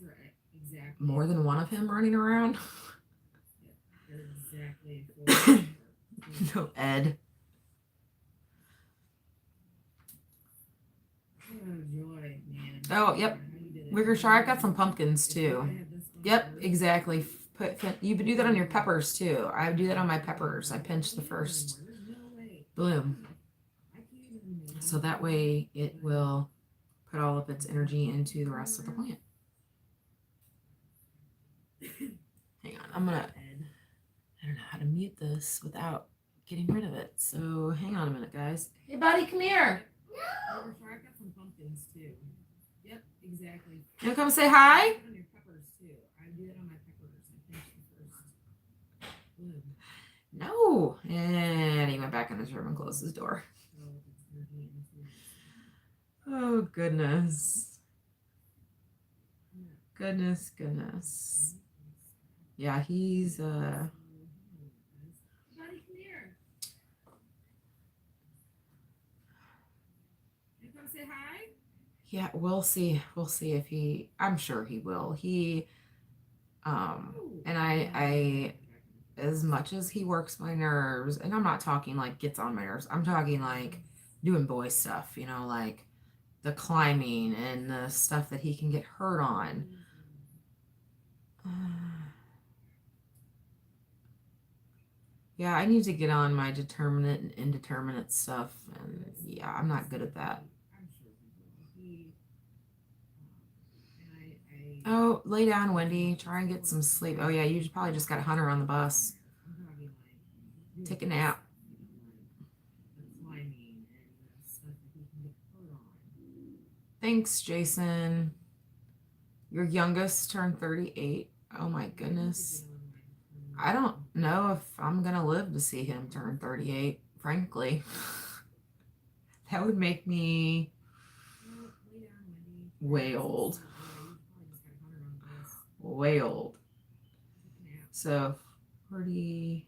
more than one of him running around. No, Ed. Oh, yep. Wiggershaw, I've got some pumpkins too. Yep, exactly. You do that on your peppers too. I do that on my peppers. I pinch the first bloom. So that way it will put all of its energy into the rest of the plant. Hang on, I don't know how to mute this without getting rid of it. So hang on a minute, guys. Hey, buddy, come here. No. I've got some pumpkins too. Yep, exactly. You want to come say hi? On your peppers too. I do that on my peppers. I pinch them first. No. And he went back in his room and closed his door. Oh, goodness. Goodness. Yeah, he's Buddy, come here. You come say hi? Yeah, we'll see. We'll see if I'm sure he will. And I as much as he works my nerves, and I'm not talking like gets on my nerves, I'm talking like doing boy stuff, like the climbing and the stuff that he can get hurt on. Yeah, I need to get on my determinate and indeterminate stuff, and yeah, I'm not good at that. Oh, lay down, Wendy. Try and get some sleep. Oh, yeah, you probably just got Hunter on the bus. Take a nap. Thanks, Jason. Your youngest turned 38. Oh, my goodness. I don't know if I'm going to live to see him turn 38, frankly. That would make me way old. Way old. So 40.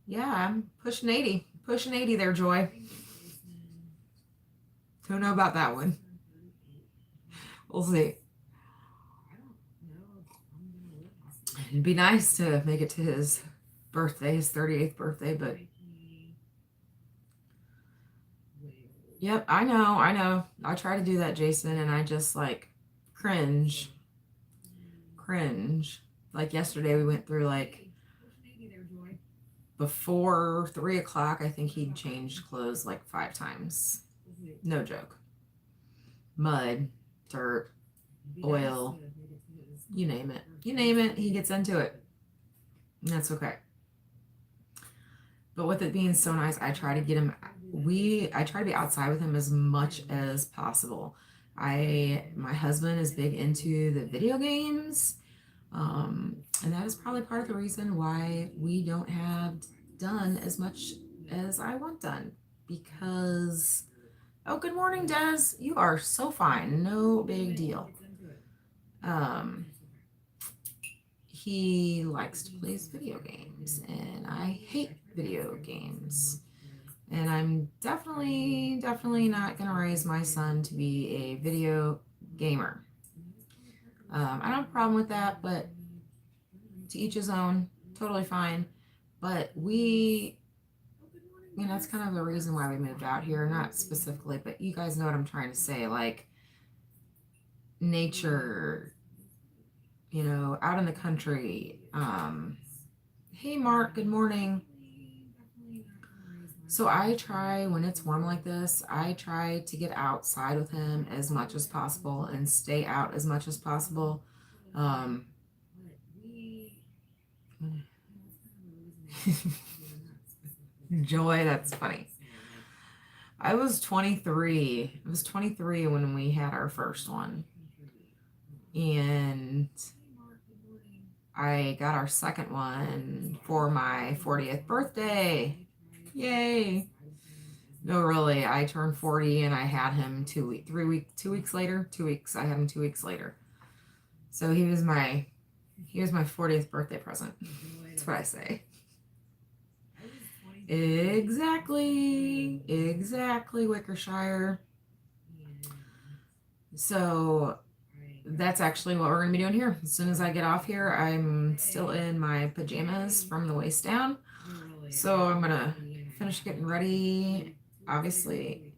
Yeah, I'm pushing 80. Pushing 80 there, Joy. Don't know about that one. We'll see. It'd be nice to make it to his birthday, his 38th birthday, but yep, I know. I try to do that, Jason, and I just like cringe. Like yesterday, we went through like before 3 o'clock. I think he'd changed clothes like 5 times. No joke. Mud, dirt, oil, you name it. You name it, he gets into it. And that's okay. But with it being so nice, I try to get him, I try to be outside with him as much as possible. My husband is big into the video games. And that is probably part of the reason why we don't have done as much as I want done. Because, oh, good morning, Des. You are so fine. No big deal. He likes to play video games, and I hate video games. And I'm definitely not going to raise my son to be a video gamer. I don't have a problem with that, but to each his own, totally fine. But that's kind of the reason why we moved out here. Not specifically, but you guys know what I'm trying to say. Like, nature, out in the country. Hey, Mark, good morning. So I try, when it's warm like this, I try to get outside with him as much as possible and stay out as much as possible. Joy, that's funny. I was 23. I was 23 when we had our first one. And I got our second one for my 40th birthday. Yay. No, really, I turned 40 and I had him 2 weeks later. 2 weeks. I had him 2 weeks later. So he was my 40th birthday present. That's what I say. Exactly, Wickershire. So that's actually what we're going to be doing here. As soon as I get off here, I'm still in my pajamas from the waist down. So I'm going to finish getting ready. Obviously,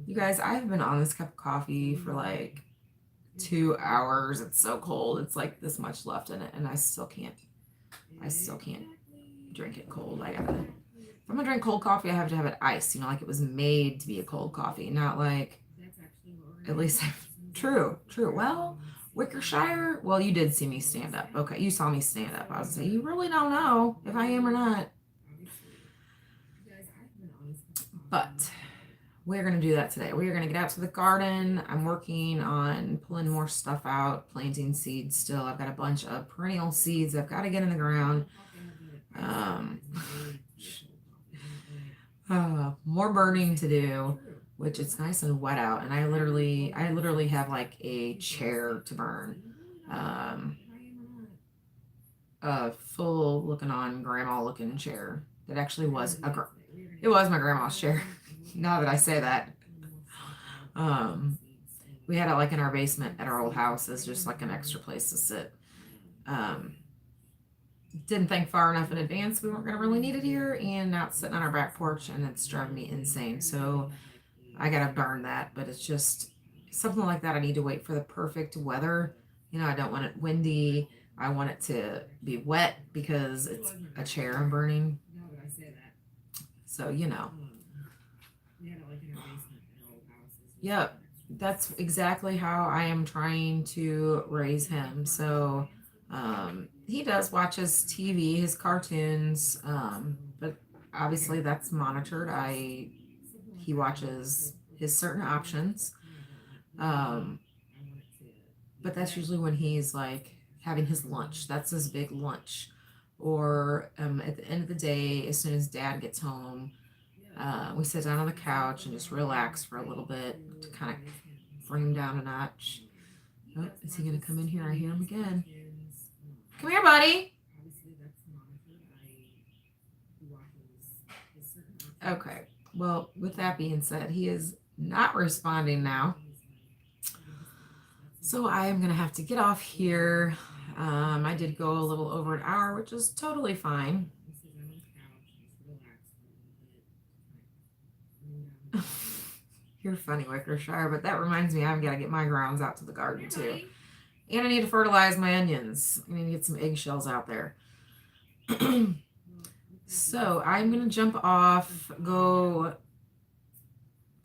you guys, I've been on this cup of coffee for like 2 hours. It's so cold. It's like this much left in it, and I still can't drink it cold. If I'm gonna drink cold coffee, I have to have it iced, like it was made to be a cold coffee, not like, at least true. Well, Wickershire, well, you did see me stand up. Okay, you saw me stand up. I was saying, you really don't know if I am or not. But we're going to do that today. We're going to get out to the garden. I'm working on pulling more stuff out, planting seeds still. I've got a bunch of perennial seeds I've got to get in the ground. More burning to do, which it's nice and wet out. And I literally have like a chair to burn. A full looking on grandma looking chair that actually was it was my grandma's chair. Now that I say that, we had it like in our basement at our old house as just like an extra place to sit. Didn't think far enough in advance we weren't going to really need it here, and now it's sitting on our back porch and it's driving me insane. So I gotta burn that, but it's just something like that. I need to wait for the perfect weather. I don't want it windy. I want it to be wet because it's a chair I'm burning. So, Yep, that's exactly how I am trying to raise him. So, he does watch his TV, his cartoons, but obviously that's monitored. He watches his certain options, but that's usually when he's like having his lunch. That's his big lunch. Or at the end of the day, as soon as Dad gets home, we sit down on the couch and just relax for a little bit to kind of bring him down a notch. Oh, is he going to come in here? I hear him again. Come here, buddy. Okay. Well, with that being said, he is not responding now. So I am going to have to get off here. I did go a little over an hour, which is totally fine. You're funny, Wickershire, but that reminds me I've got to get my grounds out to the garden too. And I need to fertilize my onions. I need to get some eggshells out there. So I'm going to jump off, go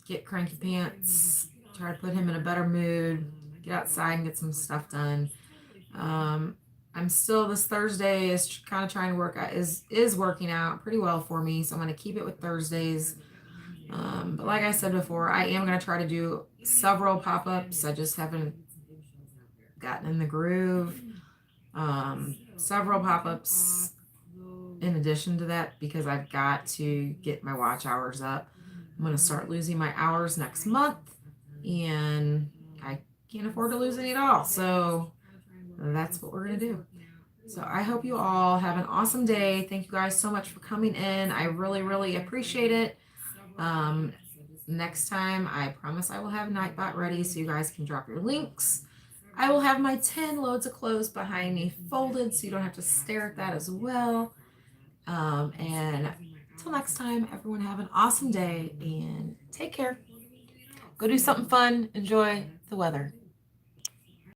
get Cranky Pants, try to put him in a better mood, get outside and get some stuff done. I'm still, this Thursday is kind of trying to work out, is working out pretty well for me. So I'm going to keep it with Thursdays. But like I said before, I am going to try to do several pop-ups. I just haven't gotten in the groove. Several pop-ups in addition to that, because I've got to get my watch hours up. I'm going to start losing my hours next month, and I can't afford to lose any at all. So that's what we're going to do. So I hope you all have an awesome day. Thank you guys so much for coming in. I really, really appreciate it. Next time, I promise I will have Nightbot ready so you guys can drop your links. I will have my 10 loads of clothes behind me folded so you don't have to stare at that as well. And until next time, everyone have an awesome day and take care. Go do something fun. Enjoy the weather.